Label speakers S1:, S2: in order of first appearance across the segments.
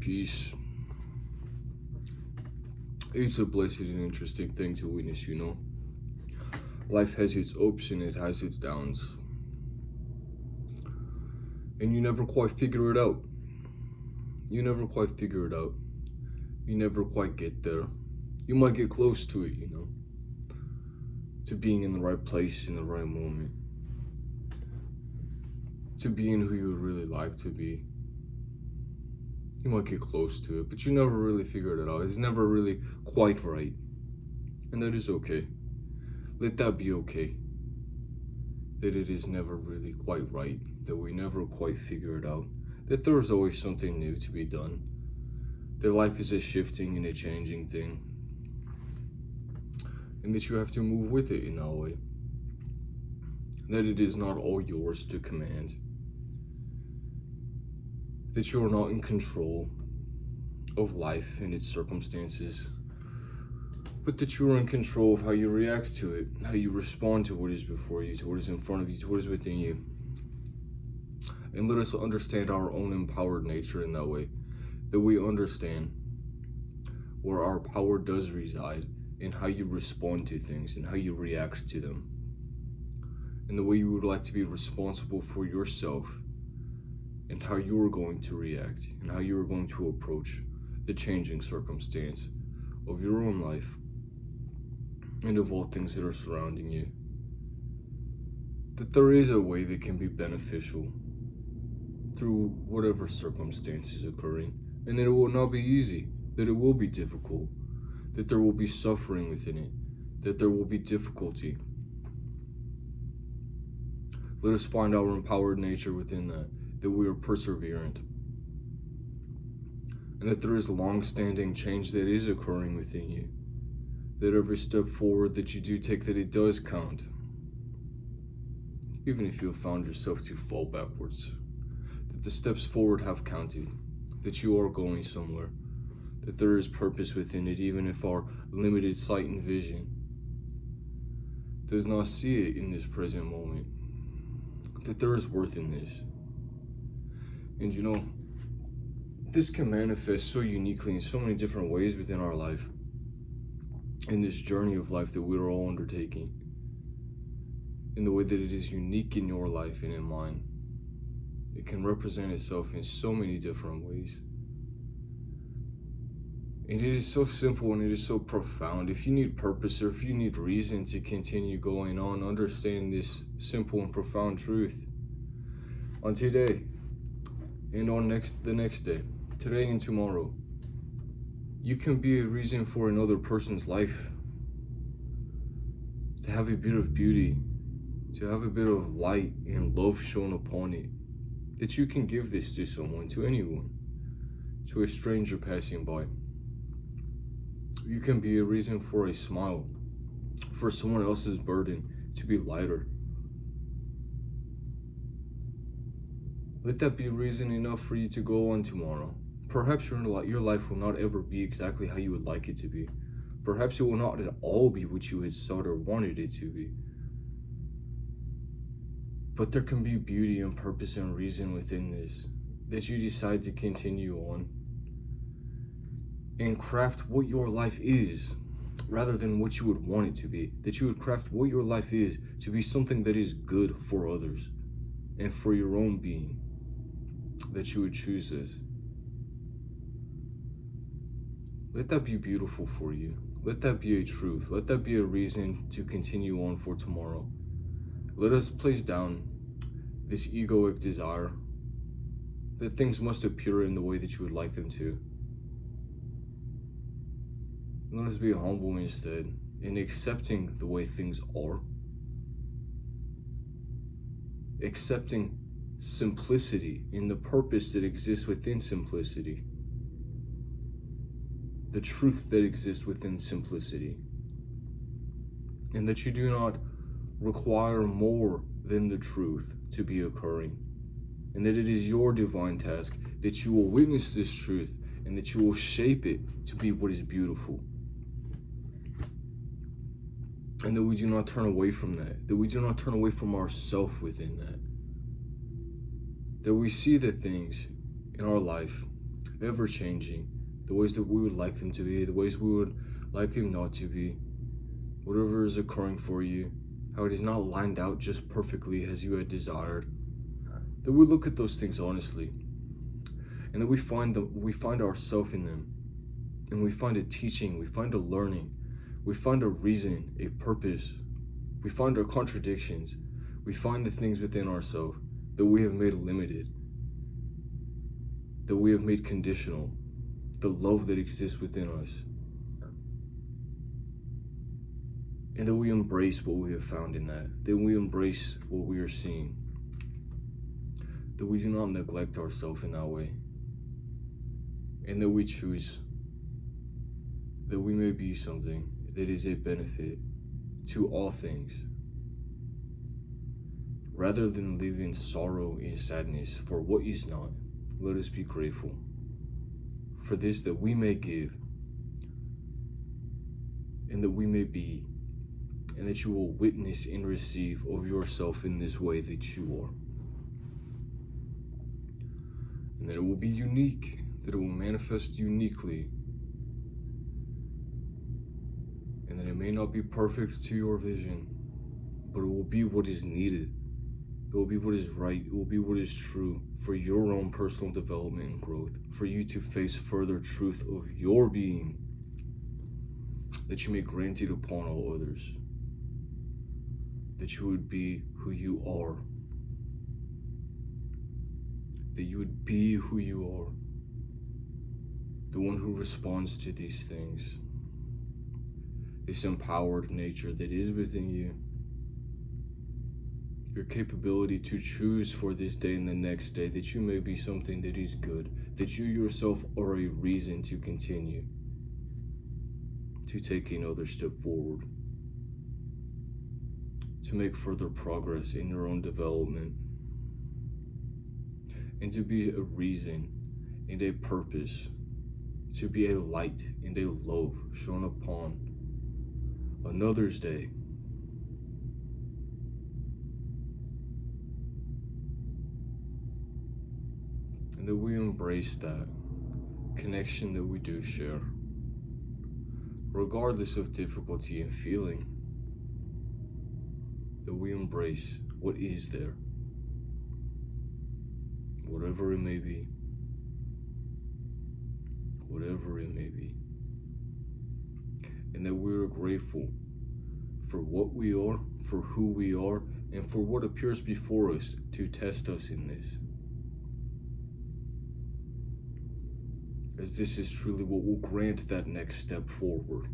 S1: peace. It's a blessed and interesting thing to witness, you know. Life has its ups and it has its downs. And you never quite figure it out. You never quite figure it out. You never quite get there. You might get close to it, you know. To being in the right place in the right moment. To being who you would really like to be. You might get close to it, but you never really figured it out. It's never really quite right. And that is okay. Let that be okay. That it is never really quite right. That we never quite figure it out. That there is always something new to be done. That life is a shifting and a changing thing. And that you have to move with it in that way. That it is not all yours to command. That you are not in control of life and its circumstances, but that you are in control of how you react to it, how you respond to what is before you, to what is in front of you, to what is within you. And let us understand our own empowered nature in that way, that we understand where our power does reside in how you respond to things and how you react to them, and the way you would like to be responsible for yourself and how you are going to react and how you are going to approach the changing circumstance of your own life and of all things that are surrounding you. That there is a way that can be beneficial through whatever circumstance is occurring, and that it will not be easy, that it will be difficult, that there will be suffering within it, that there will be difficulty. Let us find our empowered nature within that we are perseverant, and that there is long-standing change that is occurring within you, that every step forward that you do take, that it does count, even if you have found yourself to fall backwards, that the steps forward have counted, that you are going somewhere, that there is purpose within it, even if our limited sight and vision does not see it in this present moment, that there is worth in this. And you know, this can manifest so uniquely in so many different ways within our life, in this journey of life that we are all undertaking, in the way that it is unique in your life and in mine. It can represent itself in so many different ways. And it is so simple and it is so profound. If you need purpose or if you need reason to continue going on, understand this simple and profound truth. On today, and on the next day, today and tomorrow, you can be a reason for another person's life to have a bit of beauty, to have a bit of light and love shown upon it, that you can give this to someone, to anyone, to a stranger passing by. You can be a reason for a smile, for someone else's burden to be lighter. Let that be reason enough for you to go on tomorrow. Perhaps your life will not ever be exactly how you would like it to be. Perhaps it will not at all be what you had sought or wanted it to be. But there can be beauty and purpose and reason within this, that you decide to continue on and craft what your life is, rather than what you would want it to be. That you would craft what your life is to be something that is good for others and for your own being. That you would choose this. Let that be beautiful for you. Let that be a truth. Let that be a reason to continue on for tomorrow. Let us place down this egoic desire that things must appear in the way that you would like them to. Let us be humble instead in accepting the way things are. Accepting simplicity in the purpose that exists within simplicity. The truth that exists within simplicity. And that you do not require more than the truth to be occurring. And that it is your divine task that you will witness this truth and that you will shape it to be what is beautiful. And that we do not turn away from that. That we do not turn away from ourself within that. That we see the things in our life ever changing, the ways that we would like them to be, the ways we would like them not to be, whatever is occurring for you, how it is not lined out just perfectly as you had desired, that we look at those things honestly, and that we find ourselves in them, and we find a teaching, we find a learning, we find a reason, a purpose, we find our contradictions, we find the things within ourselves that we have made limited, that we have made conditional, the love that exists within us, and that we embrace what we have found in that we embrace what we are seeing, that we do not neglect ourselves in that way, and that we choose that we may be something that is a benefit to all things, rather than live in sorrow and sadness for what is not. Let us be grateful for this, that we may give, and that we may be, and that you will witness and receive of yourself in this way that you are. And that it will be unique, that it will manifest uniquely, and that it may not be perfect to your vision, but it will be what is needed. It will be what is right. It will be what is true for your own personal development and growth, for you to face further truth of your being, that you may grant it upon all others, that you would be who you are, that you would be who you are, the one who responds to these things, this empowered nature that is within you, your capability to choose for this day and the next day, that you may be something that is good, that you yourself are a reason to continue, to take another step forward, to make further progress in your own development, and to be a reason and a purpose, to be a light and a love shone upon another's day. And that we embrace that connection that we do share, regardless of difficulty and feeling, that we embrace what is there, whatever it may be, whatever it may be, and that we are grateful for what we are, for who we are, and for what appears before us to test us in this. As this is truly what will grant that next step forward.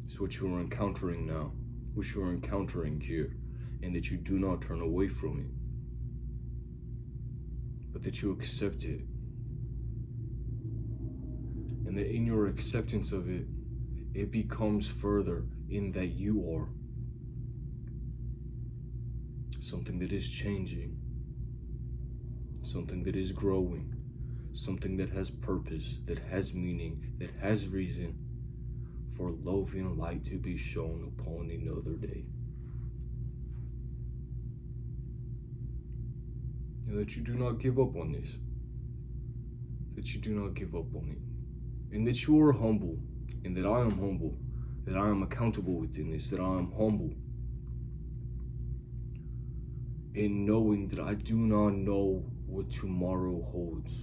S1: It's what you are encountering now, what you are encountering here, and that you do not turn away from it, but that you accept it. And that in your acceptance of it, it becomes further in that you are something that is changing, something that is growing, something that has purpose, that has meaning, that has reason for love and light to be shown upon another day. And that you do not give up on this, that you do not give up on it, and that you are humble, and that I am humble, that I am accountable within this, that I am humble in knowing that I do not know what tomorrow holds.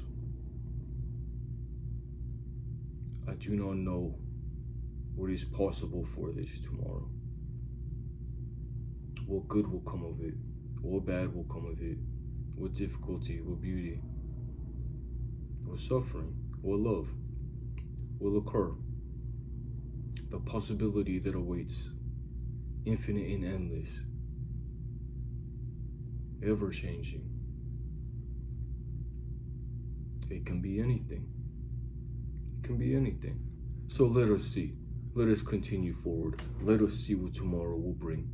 S1: I do not know what is possible for this tomorrow. What good will come of it? What bad will come of it? What difficulty? What beauty? What suffering? What love will occur? The possibility that awaits, infinite and endless, ever changing. It can be anything. It can be anything. So let us see. Let us continue forward. Let us see what tomorrow will bring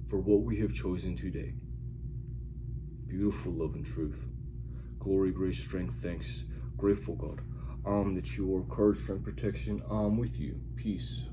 S1: for what we have chosen today. Beautiful love and truth. Glory, grace, strength, thanks. Grateful God. That you are courage, strength, protection. With you. Peace.